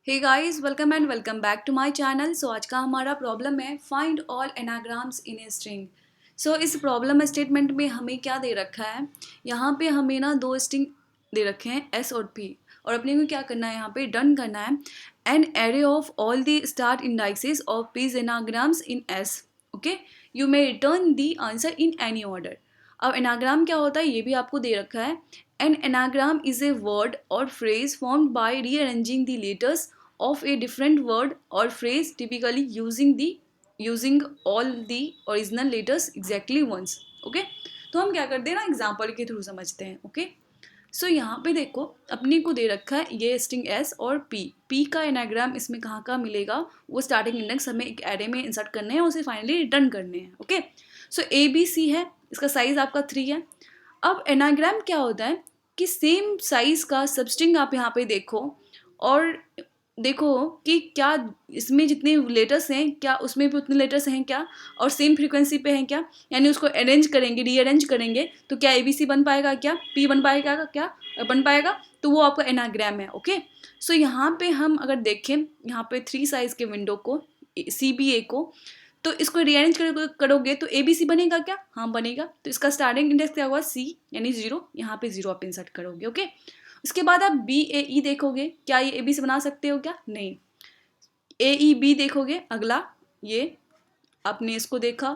Hey guys, welcome and welcome back to my channel. So आज का हमारा problem है find all anagrams in a string. So इस problem statement में हमें क्या दे रखा है, यहाँ पे हमें ना दो स्ट्रिंग दे रखे हैं एस और पी, और अपने को क्या करना है, यहाँ पे डन करना है an array of all the start indices of p's anagrams in s. Okay, you may return the answer in any order. अब एनाग्राम क्या होता है ये भी आपको दे रखा है। An anagram is a word or phrase formed by rearranging the letters of a different word or phrase, typically using all the original letters exactly once. Okay, तो हम क्या करते हैं ना, एग्जाम्पल के थ्रू समझते हैं। ओके, सो यहाँ पे देखो अपने को दे रखा है ये स्ट्रिंग एस और पी का एनाग्राम इसमें कहाँ का मिलेगा, वो स्टार्टिंग इंडेक्स हमें एक एरे में इंसर्ट करने हैं, उसे फाइनली रिटर्न करने हैं। Okay, so A B C है, इसका साइज आपका 3 है। अब एनाग्राम क्या होता है कि सेम साइज का सबस्ट्रिंग आप यहाँ पे देखो और देखो कि क्या इसमें जितने लेटर्स हैं क्या उसमें भी उतने लेटर्स हैं क्या, और सेम फ्रीक्वेंसी पे हैं क्या, यानी उसको अरेंज करेंगे, रीअरेंज करेंगे तो क्या ABC बन पाएगा, क्या P बन पाएगा, क्या बन पाएगा, तो वो आपका एनाग्राम है। ओके, सो यहाँ पे हम अगर देखें यहाँ पे 3 साइज के विंडो को CBA को, तो इसको रीअरेंज करोगे तो ABC बनेगा क्या, हाँ बनेगा। तो इसका स्टार्टिंग इंडेक्स क्या हुआ C यानी 0, यहाँ पे 0 आप इंसर्ट करोगे। ओके, उसके बाद आप BAE देखोगे, क्या ये ABC बना सकते हो क्या, नहीं। AEB देखोगे, अगला ये आपने इसको देखा,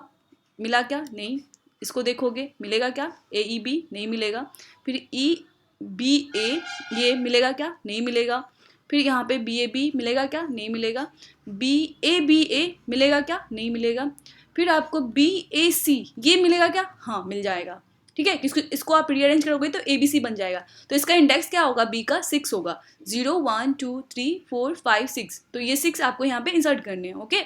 मिला क्या, नहीं। इसको देखोगे मिलेगा क्या, AEB नहीं मिलेगा। फिर EBA ये मिलेगा क्या, नहीं मिलेगा। फिर यहाँ पे BAB मिलेगा क्या, नहीं मिलेगा। BABA मिलेगा क्या, नहीं मिलेगा। फिर आपको BAC ये मिलेगा क्या, हाँ मिल जाएगा। ठीक है, इसको आप रीअरेंज करोगे तो ABC बन जाएगा। तो इसका इंडेक्स क्या होगा, B का 6 होगा, 0 1 2 3 4 5 6। तो ये 6 आपको यहाँ पे इंसर्ट करने हैं। ओके,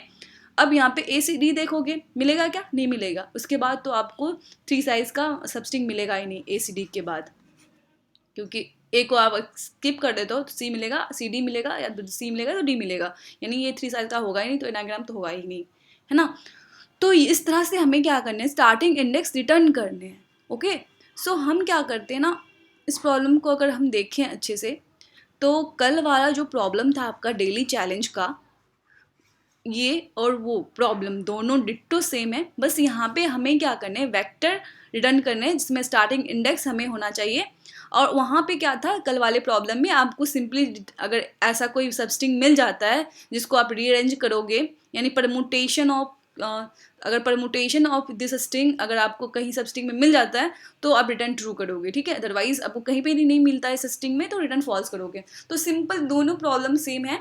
अब यहाँ पे ACD देखोगे, मिलेगा क्या, नहीं मिलेगा। उसके बाद तो आपको 3 साइज का सबस्ट्रिंग मिलेगा ही नहीं ACD के बाद, क्योंकि A को आप स्किप कर देते हो तो C मिलेगा, CD मिलेगा, या C मिलेगा तो D मिलेगा, यानी ये 3 साइज का होगा ही नहीं, तो एनाग्राम तो होगा ही नहीं, है ना। तो इस तरह से हमें क्या करने हैं, स्टार्टिंग इंडेक्स रिटर्न करने हैं। ओके, सो हम क्या करते हैं ना, इस प्रॉब्लम को अगर हम देखें अच्छे से, तो कल वाला जो प्रॉब्लम था आपका डेली चैलेंज का, ये और वो प्रॉब्लम दोनों डिट्टो सेम है, बस यहाँ पे हमें क्या करने हैं, वेक्टर रिटर्न करने हैं जिसमें स्टार्टिंग इंडेक्स हमें होना चाहिए। और वहाँ पे क्या था, कल वाले प्रॉब्लम में आपको सिंपली अगर ऐसा कोई सबस्ट्रिंग मिल जाता है जिसको आप रीअरेंज करोगे, यानी परमुटेशन ऑफ अगर परमुटेशन ऑफ दिस स्ट्रिंग अगर आपको कहीं सबस्ट्रिंग में मिल जाता है तो आप रिटर्न ट्रू करोगे। ठीक है, अदरवाइज आपको कहीं पे नहीं मिलता है इस स्ट्रिंग में तो रिटर्न फॉल्स करोगे। तो सिंपल दोनों प्रॉब्लम सेम है।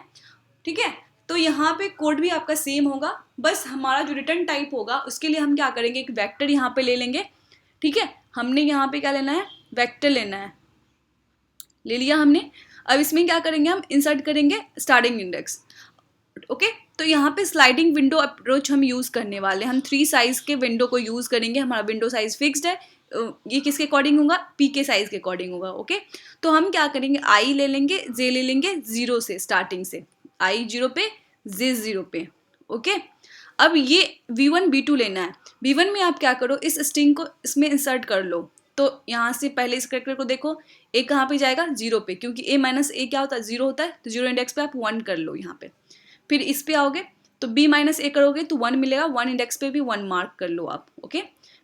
ठीक है, तो यहाँ पे कोड भी आपका सेम होगा, बस हमारा जो रिटर्न टाइप होगा उसके लिए हम क्या करेंगे, एक वेक्टर यहाँ पे ले लेंगे। ठीक है, हमने यहाँ पे क्या लेना है, वेक्टर लेना है, ले लिया हमने। अब इसमें क्या करेंगे, हम इंसर्ट करेंगे स्टार्टिंग इंडेक्स। ओके, तो यहाँ पे स्लाइडिंग विंडो अप्रोच हम यूज़ करने वाले हैं, हम 3 साइज के विंडो को यूज़ करेंगे। हमारा विंडो साइज फिक्स्ड है, ये किसके अकॉर्डिंग होगा, P के साइज के अकॉर्डिंग होगा। ओके, तो हम क्या करेंगे, I ले लेंगे, J ले लेंगे 0 से, स्टार्टिंग से I 0 पे, J 0 पे। ओके, अब ये V1 V2 लेना है। V1 में आप क्या करो, इस स्ट्रिंग को इसमें इंसर्ट कर लो। तो यहाँ से पहले इस कैरेक्टर को देखो, A कहाँ पे जाएगा, 0 पे, क्योंकि A माइनस A क्या होता है, 0 होता है, तो 0 इंडेक्स पे आप 1 कर लो यहाँ पे। फिर इस पे आओगे तो B माइनस A करोगे तो 1 मिलेगा, 1 इंडेक्स पे भी 1 मार्क कर लो आप। ओके,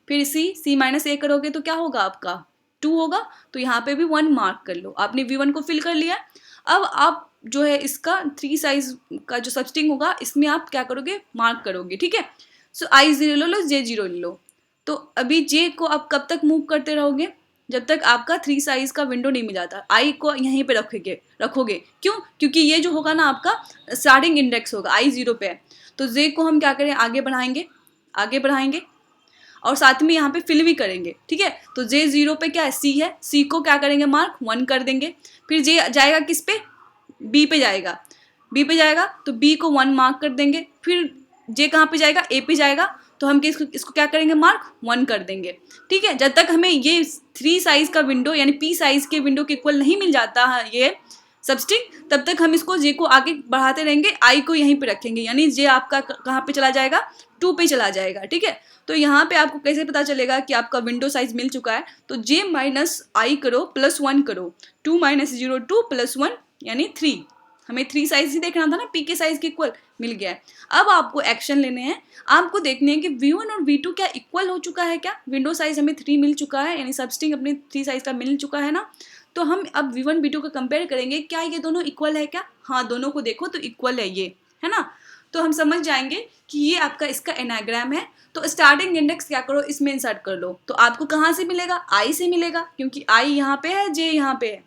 फिर C माइनस A करोगे तो क्या होगा आपका, 2 होगा, तो यहाँ पे भी 1 मार्क कर लो। आपने V1 को फिल कर लिया। अब आप जो है इसका 3 साइज का जो सबस्ट्रिंग होगा इसमें आप क्या करोगे, मार्क करोगे। ठीक है, सो I 0 ले लो, J 0 ले लो। तो अभी J को आप कब तक मूव करते रहोगे, जब तक आपका 3 साइज का विंडो नहीं मिल जाता। I को यहीं पे रखोगे, क्यों, क्योंकि ये जो होगा ना आपका स्टार्टिंग इंडेक्स होगा, I 0 पे है, तो J को हम क्या करें, आगे बढ़ाएंगे और साथ में यहाँ पे फिल भी करेंगे। ठीक है, तो J 0 पे क्या है, C है, C को क्या करेंगे, मार्क 1 कर देंगे। फिर J जाएगा किस पे, B पे जाएगा, तो B को 1 मार्क कर देंगे। फिर J कहाँ पे जाएगा, A पे जाएगा, तो हम इसको क्या करेंगे, मार्क 1 कर देंगे। ठीक है, जब तक हमें ये 3 साइज का विंडो यानी P साइज के विंडो के इक्वल नहीं मिल जाता है ये सबस्ट्रिंग, तब तक हम इसको J को आगे बढ़ाते रहेंगे, I को यहीं पे रखेंगे, यानी J आपका कहाँ पे चला जाएगा, 2 पे चला जाएगा। ठीक है, तो यहाँ पे आपको कैसे पता चलेगा कि आपका विंडो साइज मिल चुका है, तो J माइनस I करो, +1 करो, 2 माइनस 0 2 +1 यानी 3। हमें 3 साइज ही देखना था ना, पी के साइज के इक्वल मिल गया है। अब आपको एक्शन लेने हैं, आपको देखने हैं कि V1 और V2 क्या इक्वल हो चुका है क्या। विंडो साइज हमें 3 मिल चुका है, यानी सबस्ट्रिंग अपने 3 साइज का मिल चुका है ना। तो हम अब V1 V2 का कंपेयर करेंगे, क्या ये दोनों इक्वल है क्या। हाँ, दोनों को देखो तो इक्वल है ये, है ना। तो हम समझ जाएंगे कि ये आपका इसका एनाग्राम है। तो स्टार्टिंग इंडेक्स क्या करो, इसमें इंसर्ट कर लो। तो आपको कहाँ से मिलेगा, I से मिलेगा, क्योंकि I यहाँ पे है, J यहाँ पे है,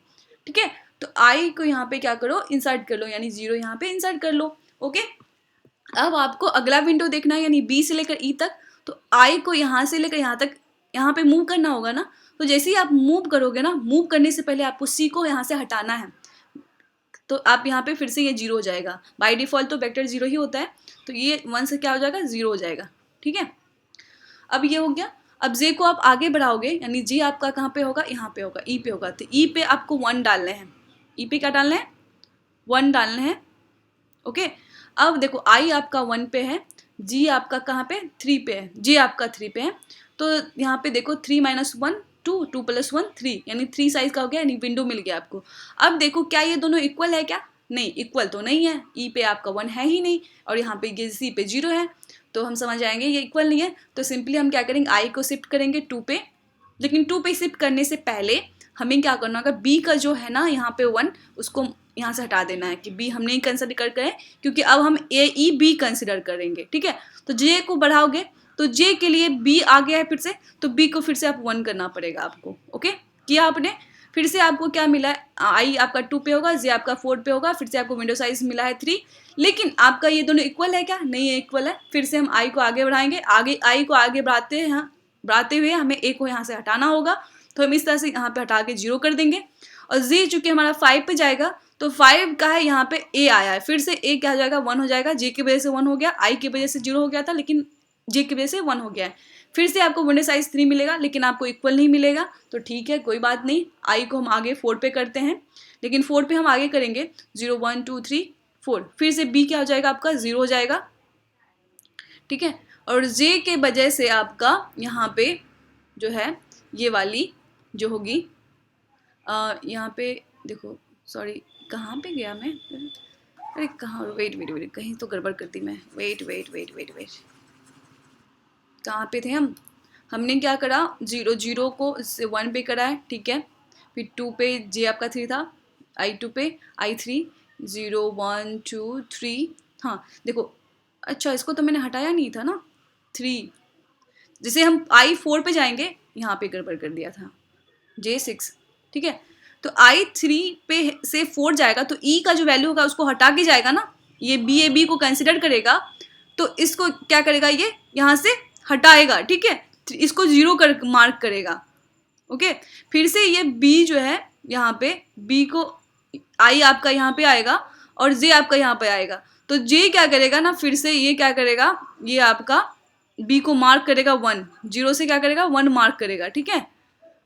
ठीक है। तो I को यहाँ पे क्या करो, इंसर्ट कर लो, यानी 0 यहाँ पे इंसर्ट कर लो। ओके, अब आपको अगला विंडो देखना है, यानी B से लेकर E तक। तो I को यहाँ से लेकर यहाँ तक यहाँ पे मूव करना होगा ना। तो जैसे ही आप मूव करोगे ना, मूव करने से पहले आपको C को यहाँ से हटाना है। तो आप यहाँ पे फिर से ये 0 हो जाएगा। बाय डिफॉल्ट तो वेक्टर 0 ही होता है, तो ये 1 से क्या हो जाएगा, 0 हो जाएगा, ठीक है। अब ये हो गया। अब J को आप आगे बढ़ाओगे, यानी J आपका कहाँ पे होगा, यहाँ पे होगा, E पे होगा। तो E पे आपको 1 डालने हैं, E पे क्या डालना है, 1 डालने हैं। ओके, अब देखो I आपका 1 पे है, G आपका कहाँ पे 3 पे है, J आपका 3 पे है। तो यहाँ पे देखो 3 - 1 2, 2 + 1 3, यानी 3 साइज का हो गया, यानी विंडो मिल गया आपको। अब देखो क्या ये दोनों इक्वल है क्या, नहीं, इक्वल तो नहीं है। E पे आपका 1 है ही नहीं, और यहाँ पे ये C पे 0 है, तो हम समझ जाएंगे ये इक्वल नहीं है। तो सिंपली हम क्या करेंगे, I को शिफ्ट करेंगे 2 पे। लेकिन 2 पे शिफ्ट करने से पहले हमें क्या करना होगा, B का जो है ना यहाँ पे 1, उसको यहाँ से हटा देना है कि B हम नहीं कंसिडर करें, क्योंकि अब हम AEB कंसिडर करेंगे, ठीक है। तो J को बढ़ाओगे, तो J के लिए B आ गया है फिर से, तो B को फिर से आप 1 करना पड़ेगा आपको। ओके, किया आपने। फिर से आपको क्या मिला है, I आपका 2 पे होगा, J आपका 4 पे होगा, फिर से आपको विंडो साइज मिला है 3। लेकिन आपका ये दोनों इक्वल है क्या, नहीं है, इक्वल है। फिर से हम I को आगे बढ़ाएंगे, आगे I को आगे बढ़ाते हुए हमें A को यहाँ से हटाना होगा। तो हम इस तरह से यहाँ पे हटा के 0 कर देंगे। और J चूंकि हमारा 5 पे जाएगा, तो 5 का है यहाँ पे A आया है, फिर से A क्या हो जाएगा, 1 हो जाएगा। J की वजह से 1 हो गया, I की वजह से 0 हो गया था, लेकिन J की वजह से 1 हो गया है। फिर से आपको विंडो साइज 3 मिलेगा, लेकिन आपको इक्वल नहीं मिलेगा। तो ठीक है, कोई बात नहीं, I को हम आगे 4 पे करते हैं, लेकिन 4 पे हम आगे करेंगे 0 1 2 3 4। फिर से B क्या हो जाएगा, आपका 0 हो जाएगा, ठीक है। और J के वजह से आपका यहाँ पे जो है ये वाली जो होगी, यहाँ पे देखो, सॉरी कहाँ पे गया मैं, अरे कहाँ, वेट वेट वेट, कहीं तो गड़बड़ कर दी मैं, wait wait wait wait wait, कहाँ पे थे हम। हमने क्या करा, 0 0 को 1 पे करा है, ठीक है। फिर 2 पे J आपका 3 था, I 2 पे I 3, 0 1 2 3। हाँ देखो, अच्छा इसको तो मैंने हटाया नहीं था ना, 3। जैसे हम I 4 पे जाएंगे, यहाँ पे गड़बड़ कर दिया था, J 6, ठीक है। तो I 3 पे से 4 जाएगा, तो E का जो वैल्यू होगा उसको हटा के जाएगा ना, ये B को कंसिडर करेगा, तो इसको क्या करेगा, ये यहाँ से हटाएगा, ठीक है। इसको 0 कर मार्क करेगा। ओके, फिर से ये B जो है यहाँ पे, B को I आपका यहाँ पे आएगा और J आपका यहाँ पे आएगा। तो J क्या करेगा ना, फिर से ये क्या करेगा, ये आपका B को मार्क करेगा 1, 0 से क्या करेगा, 1 मार्क करेगा, ठीक है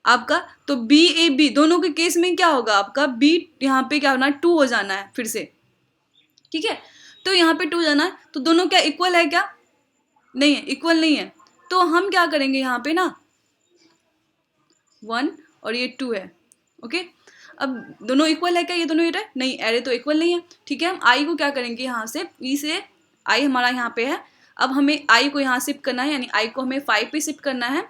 आपका। तो BAB दोनों के केस में क्या होगा, आपका B यहाँ पे क्या होना है, 2 हो जाना है फिर से, ठीक है। तो यहाँ पे 2 जाना है, तो दोनों क्या इक्वल है क्या, नहीं है, इक्वल नहीं है। तो हम क्या करेंगे यहाँ पे ना, 1 और ये 2 है। ओके, अब दोनों इक्वल है क्या, ये दोनों एरे, नहीं, एरे तो इक्वल नहीं है, ठीक है। हम I को क्या करेंगे, यहाँ से E से I हमारा यहाँ पे है, अब हमें I को यहाँ शिफ्ट करना है, यानी I को हमें 5 पे शिफ्ट करना है,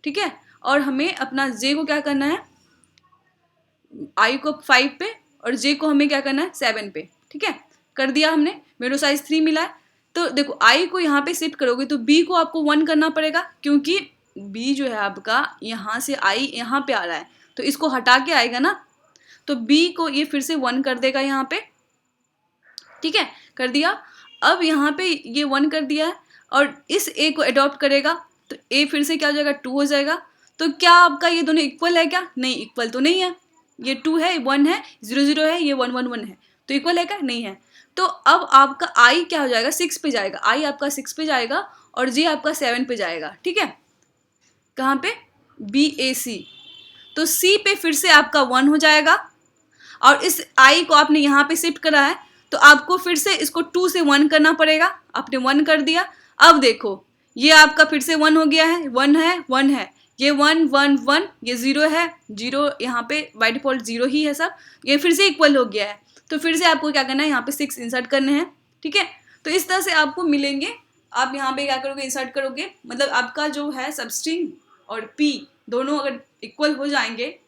ठीक है। और हमें अपना J को क्या करना है, I को 5 पे और J को हमें क्या करना है 7 पे, ठीक है। कर दिया हमने, विंडो साइज 3 मिला है। तो देखो I को यहाँ पे शिफ्ट करोगे तो B को आपको 1 करना पड़ेगा, क्योंकि B जो है आपका यहाँ से I यहाँ पे आ रहा है, तो इसको हटा के आएगा ना, तो B को ये फिर से 1 कर देगा यहाँ पे, ठीक है, कर दिया। अब यहाँ पे ये 1 कर दिया है और इस A को अडॉप्ट करेगा, तो A फिर से क्या हो जाएगा, 2 हो जाएगा। तो क्या आपका ये दोनों इक्वल है क्या, नहीं, इक्वल तो नहीं है, ये 2 है, 1 है, 0 0 है, ये 1 1 1 है, तो इक्वल है क्या, नहीं है। तो अब आपका I क्या हो जाएगा, 6 पे जाएगा, I आपका 6 पे जाएगा और J आपका 7 पे जाएगा, ठीक है। कहाँ पे, BAC। तो C पे फिर से आपका 1 हो जाएगा और इस I को आपने यहाँ पे शिफ्ट करा है, तो आपको फिर से इसको 2 से 1 करना पड़ेगा, आपने 1 कर दिया। अब देखो ये आपका फिर से 1 हो गया है, 1 है, 1 है, ये 1 1 1, ये 0 है, 0 यहाँ पे बाय डिफॉल्ट 0 ही है सब, ये फिर से इक्वल हो गया है। तो फिर से आपको क्या करना है, यहाँ पे 6 इंसर्ट करने हैं, ठीक है। तो इस तरह से आपको मिलेंगे। आप यहाँ पे क्या करोगे, इंसर्ट करोगे, मतलब आपका जो है सबस्ट्रिंग और पी दोनों अगर इक्वल हो जाएंगे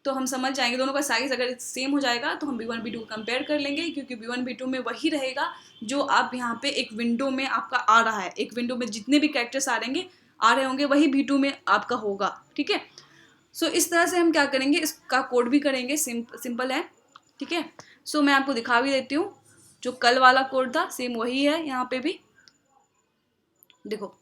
तो हम समझ जाएंगे, दोनों का साइज अगर सेम हो जाएगा तो हम B1 B2 कंपेयर कर लेंगे, क्योंकि B1 B2 में वही रहेगा जो आप यहाँ पे एक विंडो में आपका आ रहा है, एक विंडो में जितने भी कैरेक्टर्स आ रहे होंगे वही B2 में आपका होगा, ठीक है। सो इस तरह से हम क्या करेंगे, इसका कोड भी करेंगे, सिंपल है, ठीक है। सो मैं आपको दिखा भी देती हूँ, जो कल वाला कोड था सेम वही है यहाँ पे भी। देखो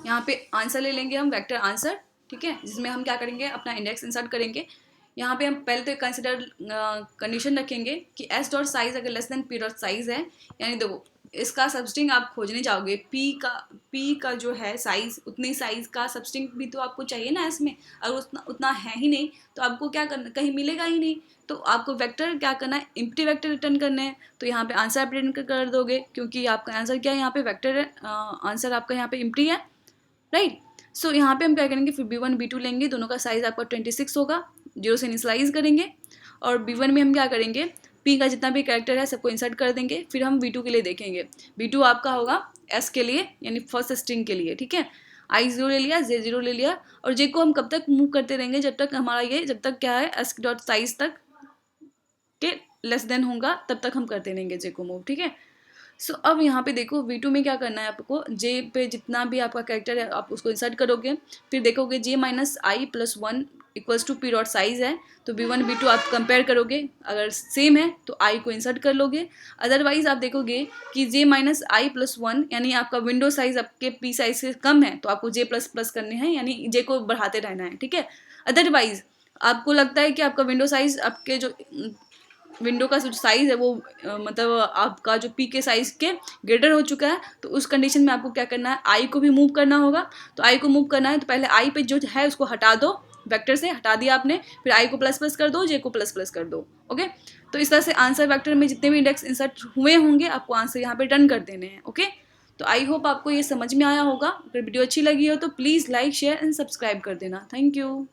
यहाँ पे आंसर ले लेंगे हम, वेक्टर आंसर, ठीक है, जिसमें हम क्या करेंगे, अपना इंडेक्स इंसर्ट करेंगे। यहाँ पे हम पहले तो कंसिडर कंडीशन रखेंगे कि एस डॉट साइज अगर less than P dot size है, यानी देखो इसका सबस्ट्रिंग आप खोजने जाओगे, पी का जो है साइज, उतनी साइज का सबस्ट्रिंग भी तो आपको चाहिए ना इसमें, अगर उतना है ही नहीं तो आपको क्या करना, कहीं मिलेगा ही नहीं। तो आपको वेक्टर क्या करना है, एम्प्टी वेक्टर रिटर्न करने हैं। तो यहाँ पे आंसर आप रिटर्न कर दोगे, क्योंकि आपका आंसर क्या है, यहाँ पे वेक्टर है, आंसर आपका यहाँ पे एम्प्टी है, राइट। सो यहाँ पे हम क्या करेंगे, फिर B1 B2 लेंगे, दोनों का साइज आपका 26 होगा, 0 से इनिशलाइज करेंगे। और B1 में हम क्या करेंगे, P का जितना भी कैरेक्टर है सबको इंसर्ट कर देंगे। फिर हम B2 के लिए देखेंगे, B2 आपका होगा S के लिए, यानी फर्स्ट स्ट्रिंग के लिए, ठीक है। I0 ले लिया, J0 ले लिया, और J को हम कब तक मूव करते रहेंगे, जब तक हमारा ये, जब तक क्या है S डॉट साइज तक के लेस देन होगा तब तक हम करते रहेंगे J को मूव, ठीक है। सो अब यहाँ पे देखो V2 में क्या करना है आपको, J पे जितना भी आपका कैरेक्टर है आप उसको इंसर्ट करोगे, फिर देखोगे J minus i plus 1 equals to P dot size है, तो B1 B2 आप कंपेयर करोगे, अगर सेम है तो I को इंसर्ट कर लोगे, अदरवाइज आप देखोगे कि J माइनस आई प्लस 1 यानी आपका विंडो साइज आपके P साइज से कम है तो आपको J प्लस प्लस करने हैं, यानी J को बढ़ाते रहना है, ठीक है। अदरवाइज आपको लगता है कि आपका विंडो साइज, आपके जो विंडो का जो साइज़ है वो मतलब आपका जो पी के साइज़ के ग्रेटर हो चुका है, तो उस कंडीशन में आपको क्या करना है, आई को भी मूव करना होगा। तो आई को मूव करना है तो पहले आई पे जो है उसको हटा दो, वेक्टर से हटा दिया आपने, फिर आई को प्लस प्लस कर दो, जे को प्लस प्लस कर दो, ओके। तो इस तरह से आंसर वेक्टर में जितने भी इंडेक्स इंसर्ट हुए होंगे आपको आंसर यहाँ पे डन कर देने हैं, ओके। तो आई होप आपको ये समझ में आया होगा। अगर वीडियो अच्छी लगी हो तो please like share and subscribe कर देना। Thank you.